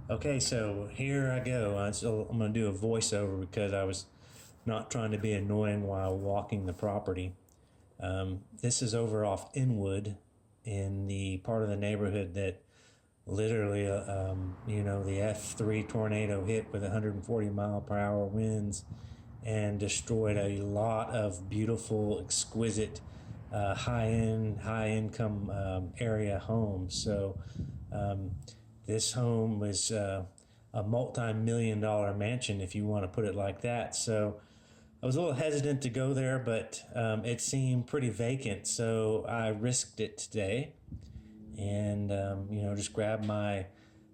Okay, so here I go. I'm going to do a voiceover because I was not trying to be annoying while walking the property. This is over off Inwood in the part of the neighborhood that literally, the F3 tornado hit with 140 mile per hour winds and destroyed a lot of beautiful, exquisite, high income area homes. So this home was a multi-million dollar mansion, if you want to put it like that. So I was a little hesitant to go there, but it seemed pretty vacant. So I risked it today and, just grabbed my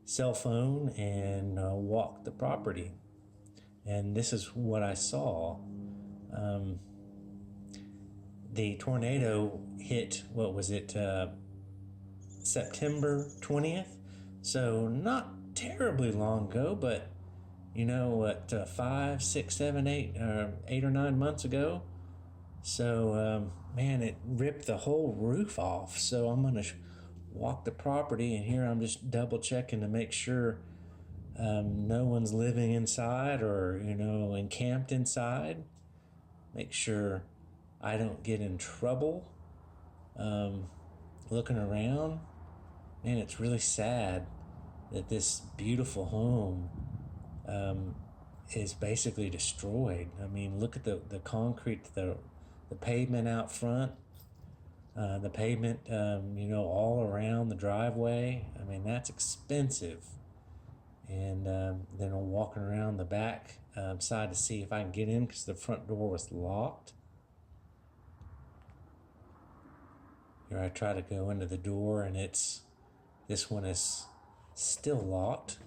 cell phone and walked the property. And this is what I saw. The tornado hit, what was it, September 20th? So not terribly long ago, but five, six, seven, 8 or 9 months ago. So, man, it ripped the whole roof off. So I'm going to walk the property, and here I'm just double checking to make sure no one's living inside or, encamped inside. Make sure I don't get in trouble. Looking around, man, it's really sad that this beautiful home is basically destroyed. I mean, look at the concrete, the pavement out front, the pavement, all around the driveway. I mean, that's expensive. And then I'm walking around the back side to see if I can get in because the front door was locked. Here I try to go into the door, and this one is still locked.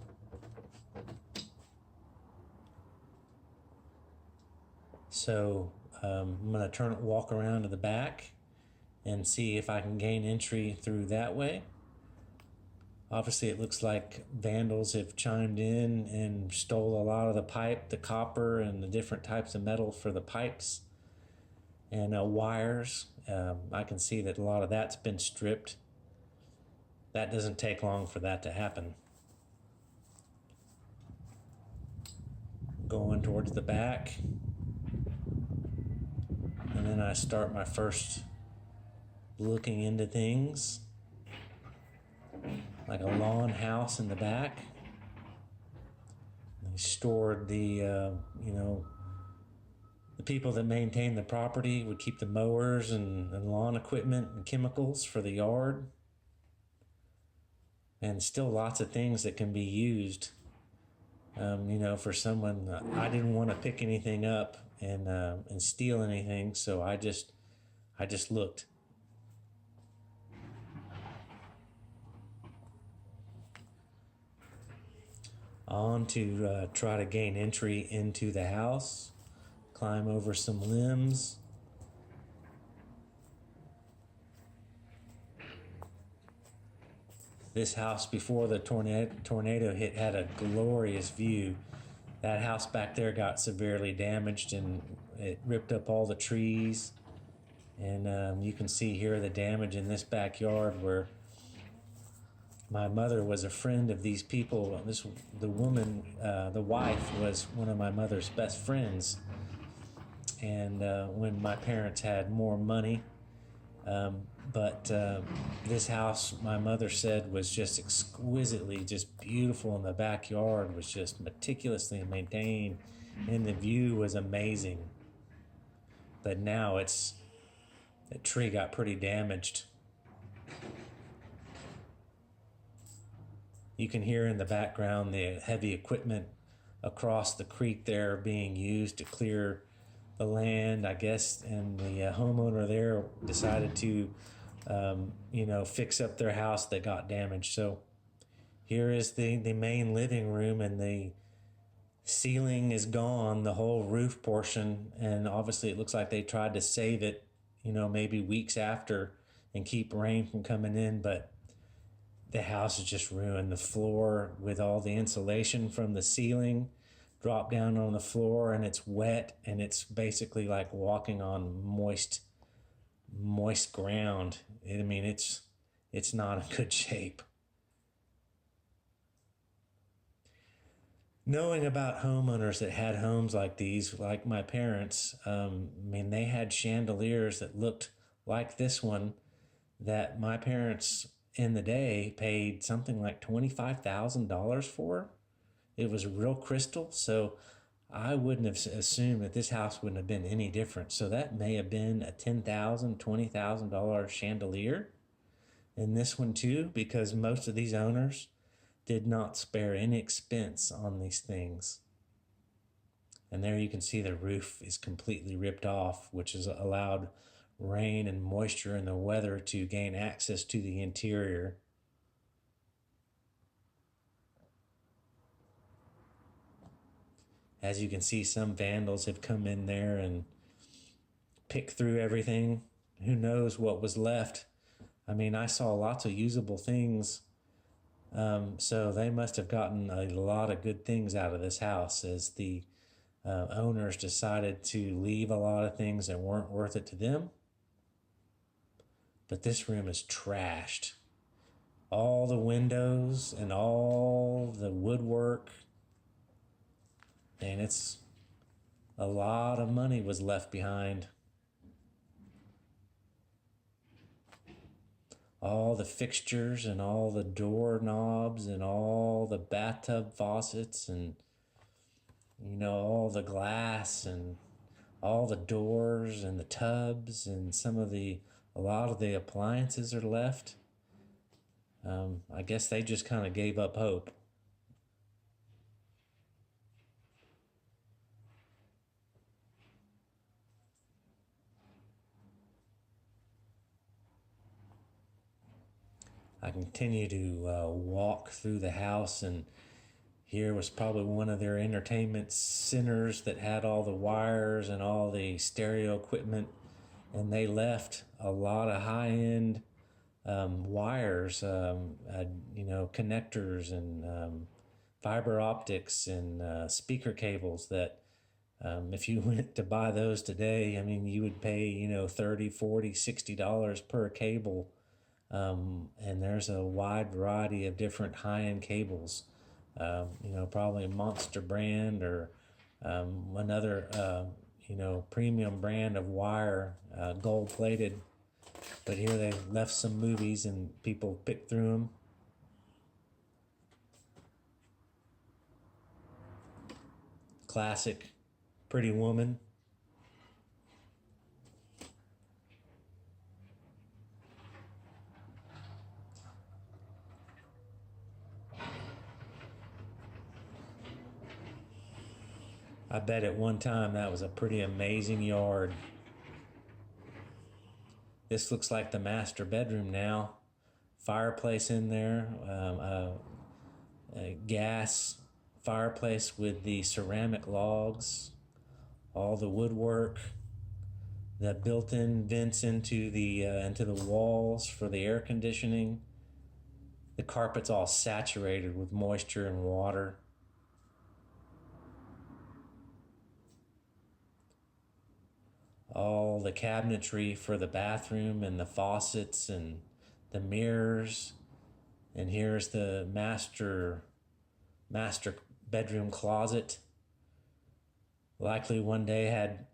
So I'm going to walk around to the back and see if I can gain entry through that way. Obviously, it looks like vandals have chimed in and stole a lot of the copper, and the different types of metal for the pipes and wires. I can see that a lot of that's been stripped. That doesn't take long for that to happen. Going towards the back, and then I start my first looking into things, like a lawn house in the back. They stored the people that maintain the property would keep the mowers and lawn equipment and chemicals for the yard. And still lots of things that can be used, for someone. I didn't want to pick anything up and steal anything, so I just looked. On to try to gain entry into the house, climb over some limbs. This house before the tornado hit had a glorious view. That house back there got severely damaged, and it ripped up all the trees. And you can see here the damage in this backyard where my mother was a friend of these people. The woman, the wife, was one of my mother's best friends. And when my parents had more money, but this house, my mother said, was just exquisitely just beautiful, and the backyard was just meticulously maintained, and the view was amazing. But now the tree got pretty damaged. You can hear in the background the heavy equipment across the creek there being used to clear the land, I guess, and the homeowner there decided to, fix up their house that got damaged. So here is the main living room, and the ceiling is gone, the whole roof portion, and obviously it looks like they tried to save it, maybe weeks after and keep rain from coming in, but the house is just ruined. The floor with all the insulation from the ceiling dropped down on the floor, and it's wet, and it's basically like walking on moist ground. It's not in good shape. Knowing about homeowners that had homes like these, like my parents, I mean, they had chandeliers that looked like this one that my parents in the day paid something like $25,000 for. It was real crystal, so I wouldn't have assumed that this house wouldn't have been any different. So that may have been a $10,000, $20,000 chandelier in this one too, because most of these owners did not spare any expense on these things. And there you can see the roof is completely ripped off, which has allowed rain and moisture and the weather to gain access to the interior. As you can see, some vandals have come in there and picked through everything. Who knows what was left? I mean, I saw lots of usable things. So they must have gotten a lot of good things out of this house as the owners decided to leave a lot of things that weren't worth it to them. But this room is trashed. All the windows and all the woodwork, and it's a lot of money was left behind. All the fixtures and all the door knobs and all the bathtub faucets and all the glass and all the doors and the tubs and a lot of the appliances are left. I guess they just kind of gave up hope. I continue to walk through the house, and here was probably one of their entertainment centers that had all the wires and all the stereo equipment, and they left a lot of high-end wires, connectors and fiber optics and speaker cables that if you went to buy those today, I mean, you would pay, $30, $40, $60 per cable. And there's a wide variety of different high-end cables, probably a Monster brand or another, premium brand of wire, gold-plated. But here they left some movies and people picked through them. Classic Pretty Woman. I bet at one time that was a pretty amazing yard. This looks like the master bedroom now. Fireplace in there, a gas fireplace with the ceramic logs, all the woodwork, the built-in vents into the walls for the air conditioning. The carpet's all saturated with moisture and water. All the cabinetry for the bathroom and the faucets and the mirrors. And here's the master bedroom closet. Likely one day had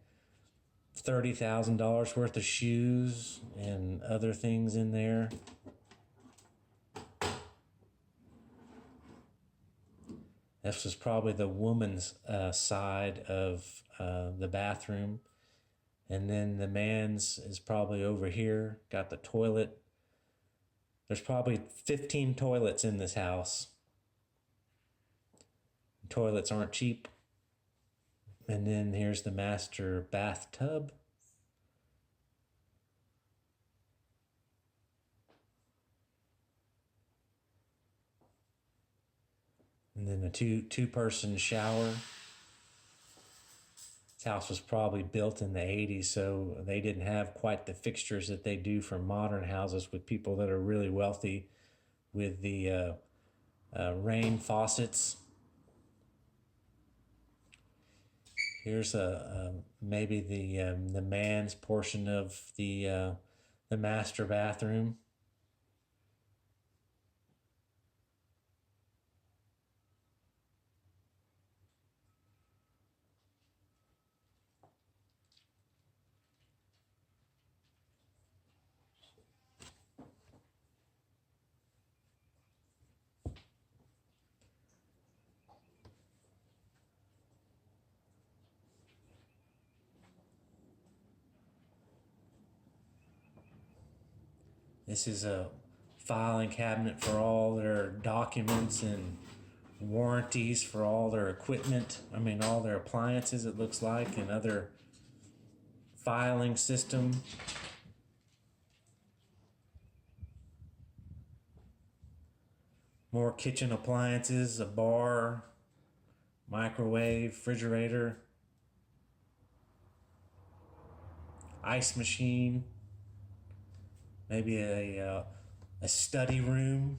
$30,000 worth of shoes and other things in there. This was probably the woman's side of the bathroom. And then the man's is probably over here, got the toilet. There's probably 15 toilets in this house. Toilets aren't cheap. And then here's the master bathtub. And then a two-person shower. This house was probably built in the 80s, so they didn't have quite the fixtures that they do for modern houses with people that are really wealthy with the rain faucets. Here's maybe the man's portion of the master bathroom. This is a filing cabinet for all their documents and warranties for all their equipment. I mean, all their appliances, it looks like, and other filing system. More kitchen appliances, a bar, microwave, refrigerator, ice machine, maybe a study room.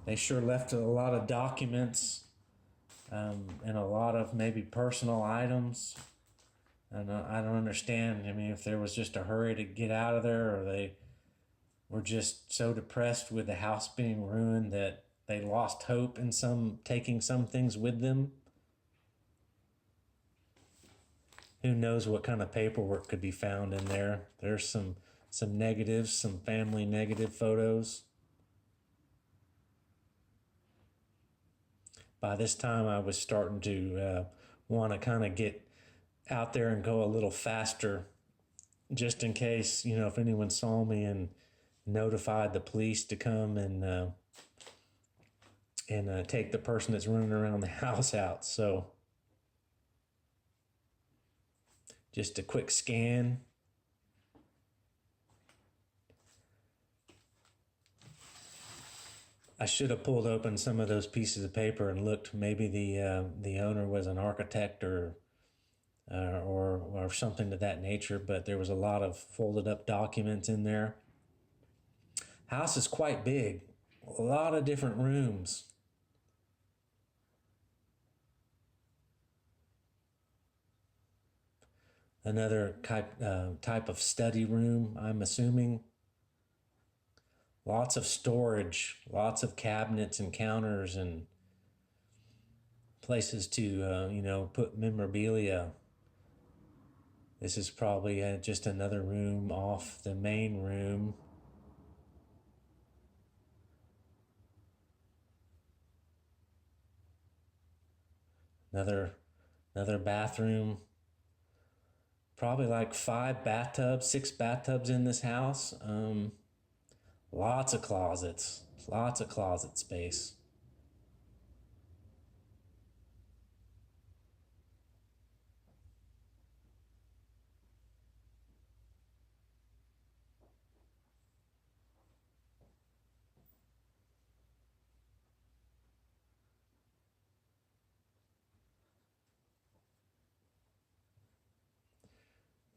They sure left a lot of documents and a lot of maybe personal items. And I don't understand. I mean, if there was just a hurry to get out of there, or they were just so depressed with the house being ruined that they lost hope in taking some things with them. Who knows what kind of paperwork could be found in there. There's some negatives, some family negative photos. By this time, I was starting to want to kind of get out there and go a little faster, just in case, if anyone saw me and notified the police to come and take the person that's running around the house out. So just a quick scan. I should have pulled open some of those pieces of paper and looked. Maybe the owner was an architect or something to that nature, but there was a lot of folded up documents in there. House is quite big, a lot of different rooms. Another type of study room, I'm assuming. Lots of storage, lots of cabinets and counters and places to, put memorabilia. This is probably just another room off the main room. Another bathroom. Probably like 6 bathtubs in this house. Lots of closets, lots of closet space.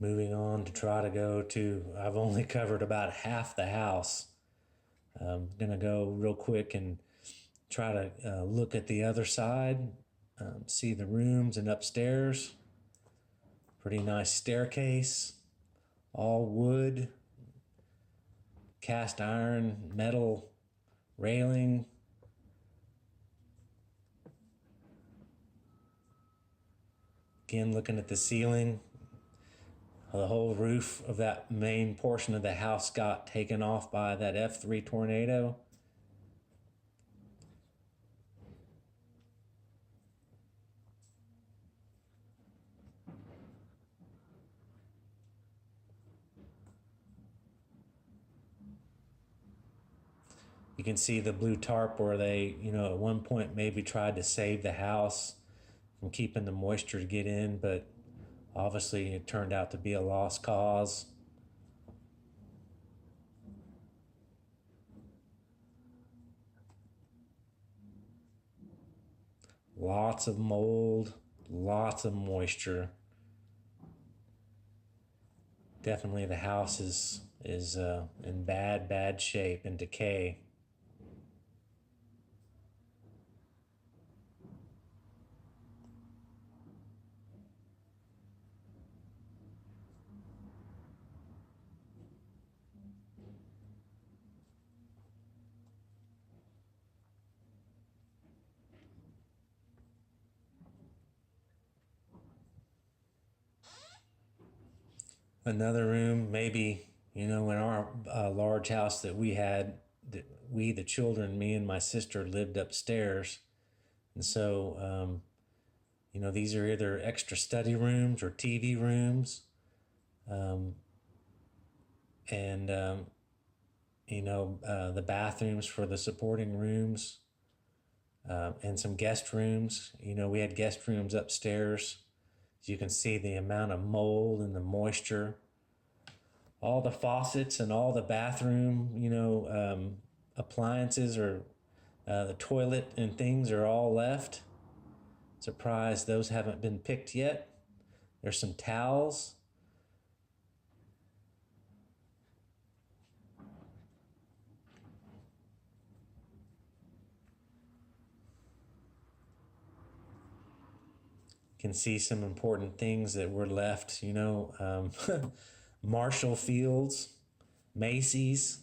Moving on to try to go to, I've only covered about half the house. I'm going to go real quick and try to look at the other side, see the rooms and upstairs. Pretty nice staircase, all wood, cast iron, metal railing. Again, looking at the ceiling. The whole roof of that main portion of the house got taken off by that F3 tornado. You can see the blue tarp where they, at one point maybe tried to save the house from keeping the moisture to get in, but obviously it turned out to be a lost cause. Lots of mold, lots of moisture. Definitely the house is in bad shape and decay. Another room, maybe, in our large house that we had, the children, me and my sister, lived upstairs. And so, these are either extra study rooms or TV rooms. And the bathrooms for the supporting rooms, and some guest rooms. We had guest rooms upstairs. As you can see, the amount of mold and the moisture. All the faucets and all the bathroom, appliances or the toilet and things are all left. Surprised those haven't been picked yet. There's some towels. Can see some important things that were left, Marshall Fields, Macy's.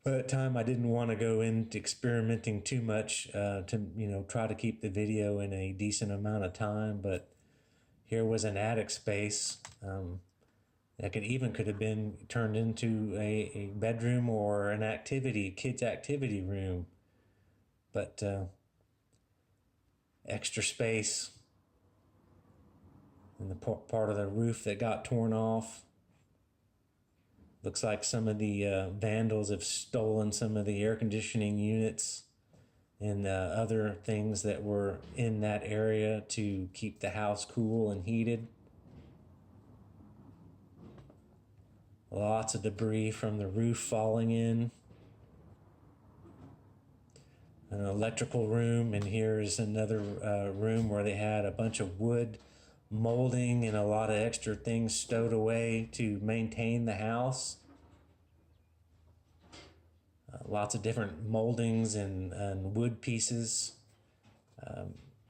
By that time, I didn't want to go into experimenting too much to try to keep the video in a decent amount of time. But here was an attic space that could have been turned into a bedroom or an kids' activity room. But extra space in the part of the roof that got torn off. Looks like some of the vandals have stolen some of the air conditioning units and other things that were in that area to keep the house cool and heated. Lots of debris from the roof falling in. An electrical room, and here is another room where they had a bunch of wood molding and a lot of extra things stowed away to maintain the house. Lots of different moldings and wood pieces.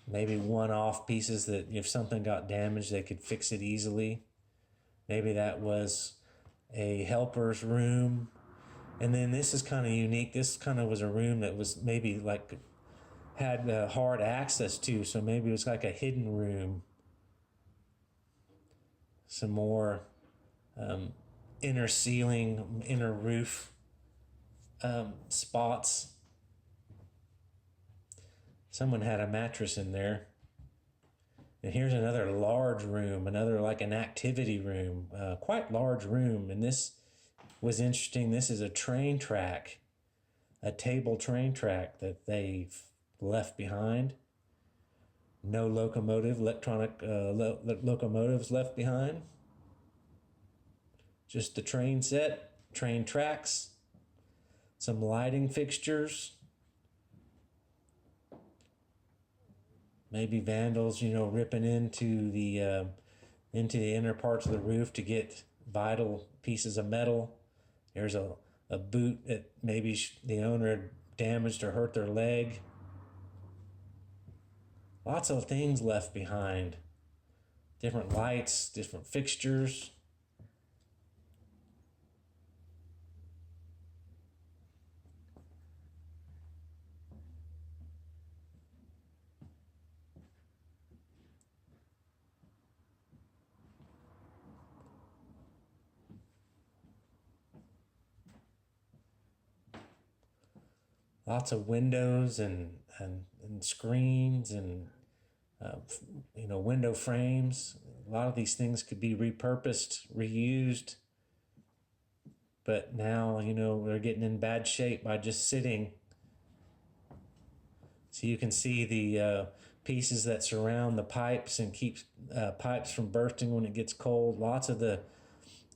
Maybe one-off pieces that if something got damaged, they could fix it easily. Maybe that was a helper's room. And then this is kind of unique. This kind of was a room that was maybe like had hard access to, so maybe it was like a hidden room. Some more inner ceiling, inner roof spots. Someone had a mattress in there. And here's another large room, another like an activity room, quite large room. And this was interesting. This is a train track, a table train track that they've left behind. No electronic locomotives left behind. Just the train set, train tracks, some lighting fixtures. Maybe vandals, ripping into the inner parts of the roof to get vital pieces of metal. There's a boot that maybe the owner damaged or hurt their leg. Lots of things left behind. Different lights, different fixtures. Lots of windows and screens and window frames. A lot of these things could be repurposed, reused, but now they're getting in bad shape by just sitting. So you can see the pieces that surround the pipes and keep pipes from bursting when it gets cold. Lots of the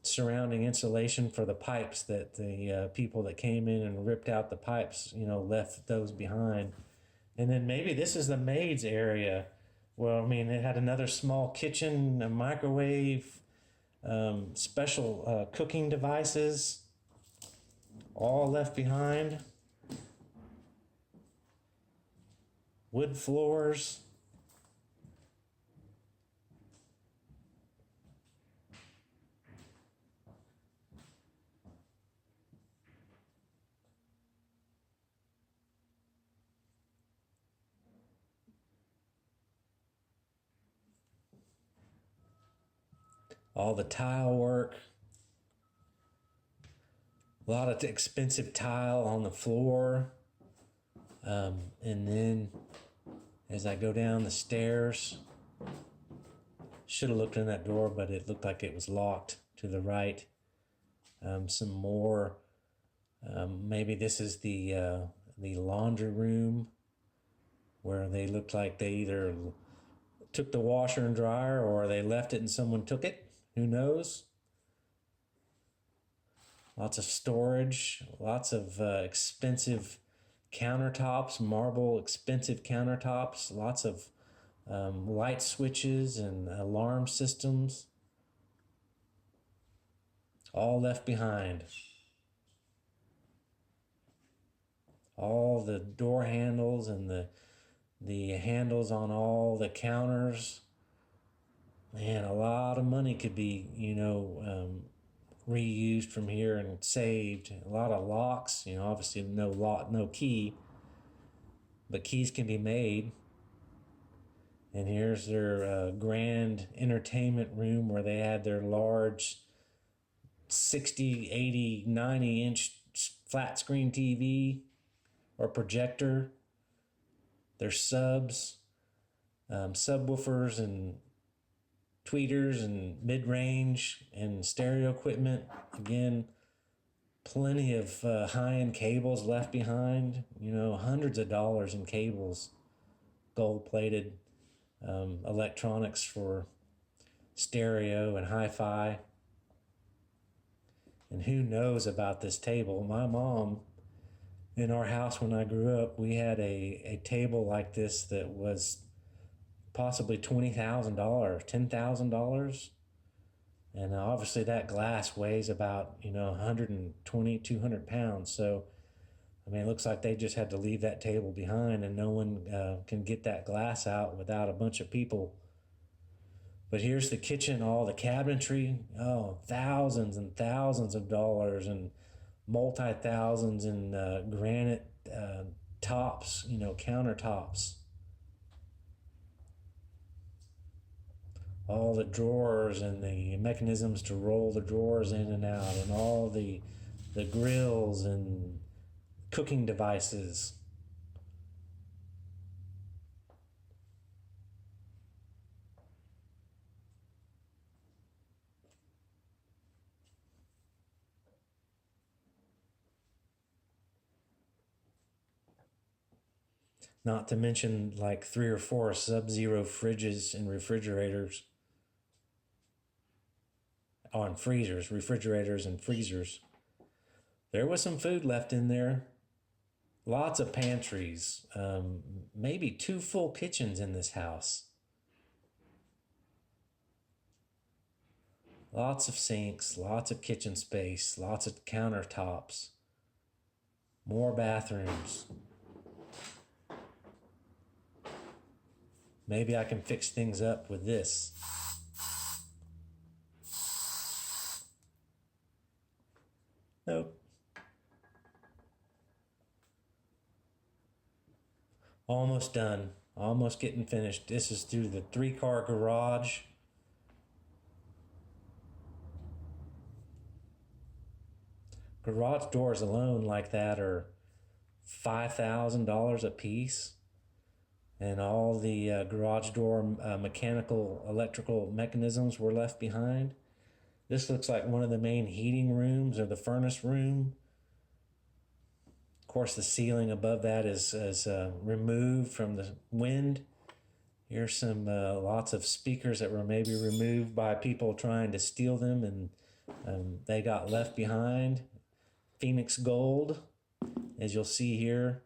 surrounding insulation for the pipes that the people that came in and ripped out the pipes, left those behind. And then maybe this is the maid's area. Well, it had another small kitchen, a microwave, special cooking devices, all left behind. Wood floors. All the tile work. A lot of expensive tile on the floor. And then as I go down the stairs, should have looked in that door, but it looked like it was locked to the right. Some more. Maybe this is the laundry room where they looked like they either took the washer and dryer or they left it and someone took it. Who knows? Lots of storage, lots of expensive countertops, marble expensive countertops, lots of light switches and alarm systems, all left behind. All the door handles and the handles on all the counters. Man, a lot of money could be, reused from here and saved. A lot of locks, obviously no lock, no key, but keys can be made. And here's their grand entertainment room where they had their large 60, 80, 90 inch flat screen TV or projector. Their subs, subwoofers and tweeters and mid-range and stereo equipment. Again, plenty of high-end cables left behind. Hundreds of dollars in cables, gold-plated electronics for stereo and hi-fi. And who knows about this table? My mom, in our house when I grew up, we had a table like this that was possibly $20,000, $10,000. And obviously that glass weighs about, 120, 200 pounds. So, it looks like they just had to leave that table behind and no one can get that glass out without a bunch of people. But here's the kitchen, all the cabinetry, thousands and thousands of dollars and multi-thousands in granite tops, countertops. All the drawers and the mechanisms to roll the drawers in and out, and all the grills and cooking devices. Not to mention like 3 or 4 sub-zero fridges and refrigerators. On freezers, refrigerators and freezers. There was some food left in there. Lots of pantries. Maybe 2 full kitchens in this house. Lots of sinks, lots of kitchen space, lots of countertops. More bathrooms. Maybe I can fix things up with this. Nope. Almost done. Almost getting finished. This is through the 3-car garage. Garage doors alone like that are $5,000 a piece. And all the garage door mechanical, electrical mechanisms were left behind. This looks like one of the main heating rooms or the furnace room. Of course, the ceiling above that is removed from the wind. Here's some lots of speakers that were maybe removed by people trying to steal them, and they got left behind. Phoenix Gold, as you'll see here,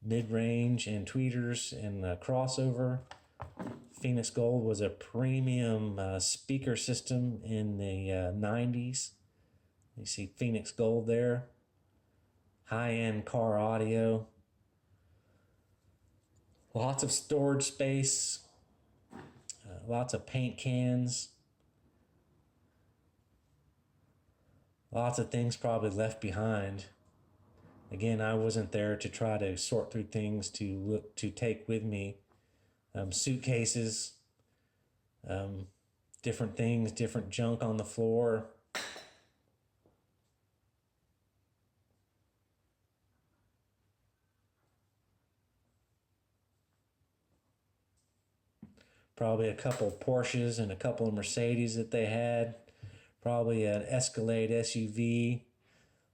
mid-range and tweeters and crossover. Phoenix Gold was a premium speaker system in the 90s. You see Phoenix Gold there. High-end car audio. Lots of storage space. Lots of paint cans. Lots of things probably left behind. Again, I wasn't there to try to sort through things to take with me. Suitcases, different things, different junk on the floor. Probably a couple of Porsches and a couple of Mercedes that they had. probably an Escalade SUV.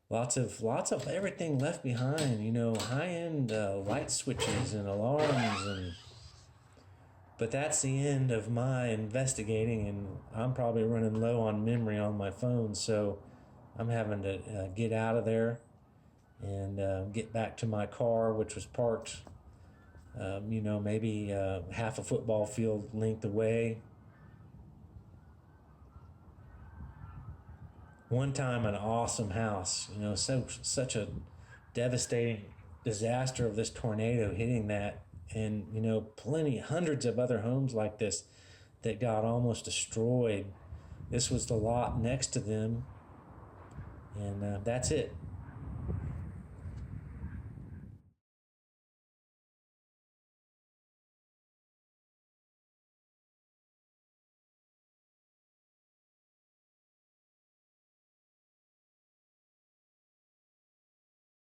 Lots of everything left behind. High-end light switches and alarms, but that's the end of my investigating, and I'm probably running low on memory on my phone, so I'm having to get out of there and get back to my car, which was parked, maybe half a football field length away. One time, an awesome house, such a devastating disaster of this tornado hitting that, and hundreds of other homes like this that got almost destroyed. This was the lot next to them, and that's it.